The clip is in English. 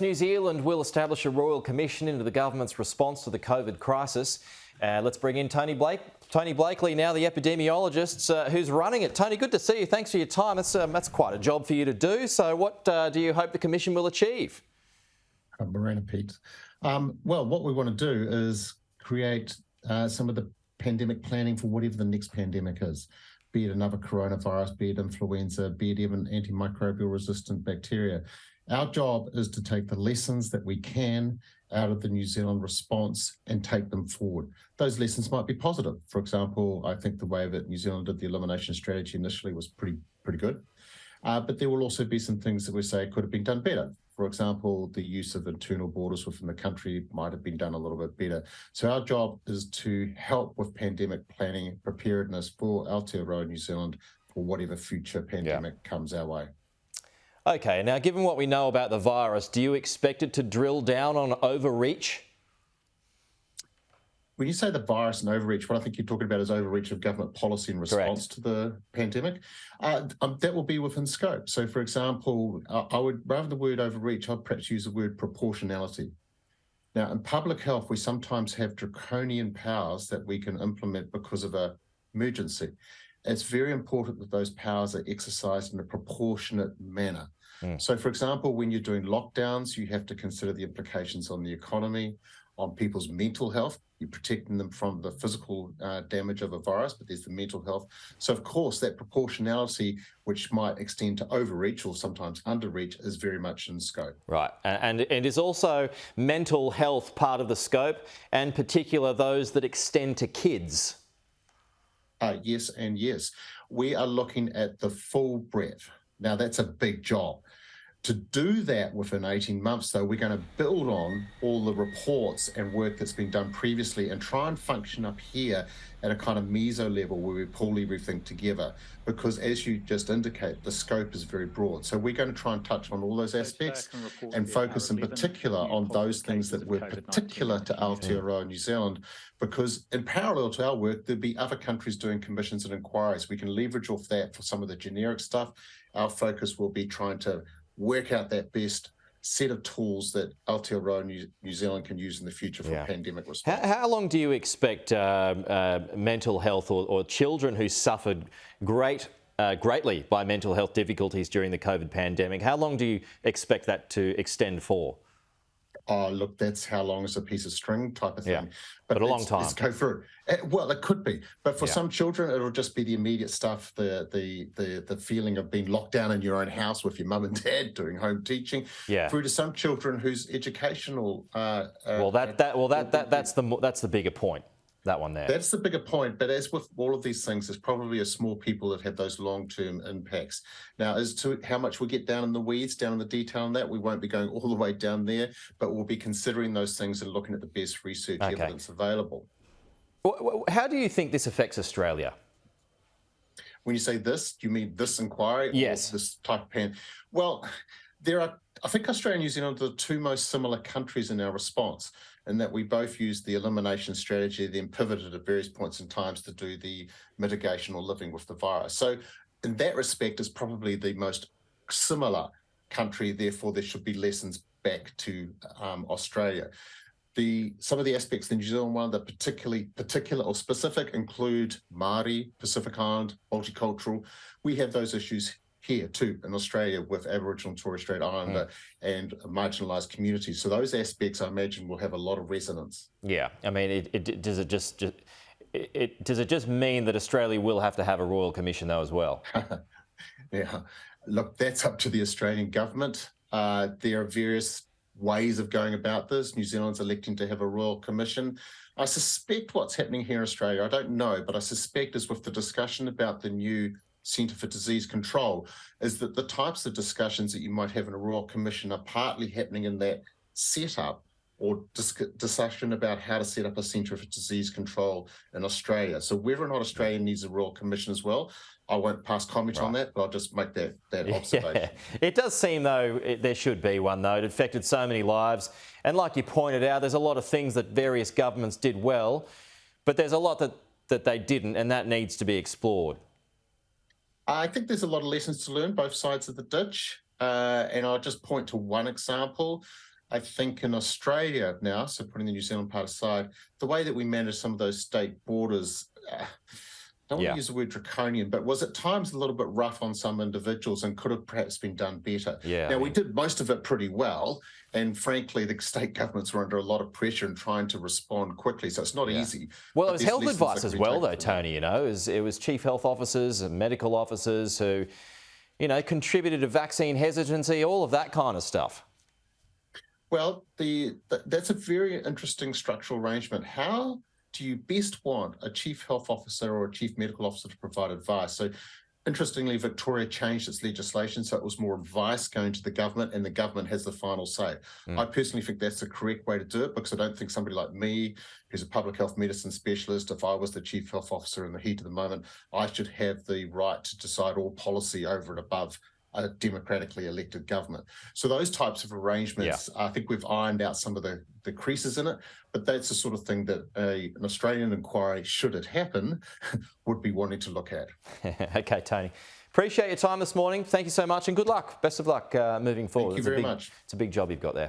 New Zealand will establish a royal commission into the government's response to the COVID crisis. Let's bring in Tony Blakely now, the epidemiologist who's running it. Tony, good to see you. Thanks for your time. That's quite a job for you to do. So what do you hope the commission will achieve? Marina Pete. Well, what we want to do is create some of the pandemic planning for whatever the next pandemic is, be it another coronavirus, be it influenza, be it even antimicrobial resistant bacteria. Our job is to take the lessons that we can out of the New Zealand response and take them forward. Those lessons might be positive. For example, I think the way that New Zealand did the elimination strategy initially was pretty good. But there will also be some things that we say could have been done better. For example, the use of internal borders within the country might have been done a little bit better. So our job is to help with pandemic planning, preparedness for Aotearoa New Zealand for whatever future pandemic comes our way. Okay, now given what we know about the virus, do you expect it to drill down on overreach? When you say the virus and overreach, what I think you're talking about is overreach of government policy in response to the pandemic. That will be within scope. So, for example, I would, rather than the word overreach, I'd perhaps use the word proportionality. Now, in public health, we sometimes have draconian powers that we can implement because of an emergency. It's very important that those powers are exercised in a proportionate manner. So, for example, when you're doing lockdowns, you have to consider the implications on the economy, on people's mental health. You're protecting them from the physical damage of a virus, but there's the mental health. So, of course, that proportionality, which might extend to overreach or sometimes underreach, is very much in scope. Right, and is also mental health part of the scope, and particular those that extend to kids? Yes and yes. We are looking at the full breadth. Now, that's a big job. To do that within 18 months, though, we're going to build on all the reports and work that's been done previously and try and function up here at a kind of meso level where we pull everything together. Because as you just indicate, the scope is very broad. So we're going to try and touch on all those aspects and focus in particular on those things that were particular to Aotearoa New Zealand, because in parallel to our work, there'll be other countries doing commissions and inquiries. We can leverage off that for some of the generic stuff. Our focus will be trying to work out that best set of tools that Aotearoa New Zealand can use in the future for pandemic response. How long do you expect mental health or children who suffered greatly by mental health difficulties during the COVID pandemic, how long do you expect that to extend for? Oh, look, that's how long is a piece of string type of thing. Yeah, but a long time. Let's go through. Well, it could be, but for some children, it'll just be the immediate stuff, the feeling of being locked down in your own house with your mum and dad doing home teaching. Yeah. Through to some children whose educational. That's the bigger point. That one there. That's the bigger point, but as with all of these things, there's probably a small people that have those long-term impacts. Now, as to how much we get down in the weeds, down in the detail on that, we won't be going all the way down there, but we'll be considering those things and looking at the best research evidence available. How do you think this affects Australia? When you say this, do you mean this inquiry? Yes. Or this type of pan? Well, I think Australia and New Zealand are the two most similar countries in our response, in that we both used the elimination strategy, then pivoted at various points in times to do the mitigation or living with the virus. So in that respect, it's probably the most similar country, therefore there should be lessons back to Australia. Some of the aspects in the New Zealand one that particularly particular or specific include Māori, Pacific Island, multicultural. We have those issues here too in Australia with Aboriginal and Torres Strait Islander and marginalised communities. So those aspects, I imagine, will have a lot of resonance. Yeah, I mean, does it just mean that Australia will have to have a royal commission though as well? Yeah, look, that's up to the Australian government. There are various ways of going about this. New Zealand's electing to have a royal commission. I suspect what's happening here in Australia, I don't know, but I suspect is with the discussion about the new Centre for Disease Control, is that the types of discussions that you might have in a Royal Commission are partly happening in that setup or discussion about how to set up a Centre for Disease Control in Australia. So whether or not Australia needs a Royal Commission as well, I won't pass comment on that, but I'll just make that observation. It does seem, though, there should be one, though. It affected so many lives. And like you pointed out, there's a lot of things that various governments did well, but there's a lot that they didn't, and that needs to be explored. I think there's a lot of lessons to learn, both sides of the ditch. And I'll just point to one example. I think in Australia now, so putting the New Zealand part aside, the way that we manage some of those state borders, I don't want to use the word draconian, but was at times a little bit rough on some individuals and could have perhaps been done better. Now, we did most of it pretty well, and frankly, the state governments were under a lot of pressure in trying to respond quickly, so it's not easy. Well, it was health advice as well, though, Tony, you know. It was chief health officers and medical officers who, you know, contributed to vaccine hesitancy, all of that kind of stuff. Well, that's a very interesting structural arrangement. How do you best want a chief health officer or a chief medical officer to provide advice? So interestingly, Victoria changed its legislation so it was more advice going to the government and the government has the final say. I personally think that's the correct way to do it because I don't think somebody like me, who's a public health medicine specialist, if I was the chief health officer in the heat of the moment, I should have the right to decide all policy over and above a democratically elected government. So those types of arrangements, I think we've ironed out some of the creases in it, but that's the sort of thing that an Australian inquiry, should it happen, would be wanting to look at. Okay, Tony. Appreciate your time this morning. Thank you so much and good luck. Best of luck moving forward. Thank you very much. It's a big job you've got there.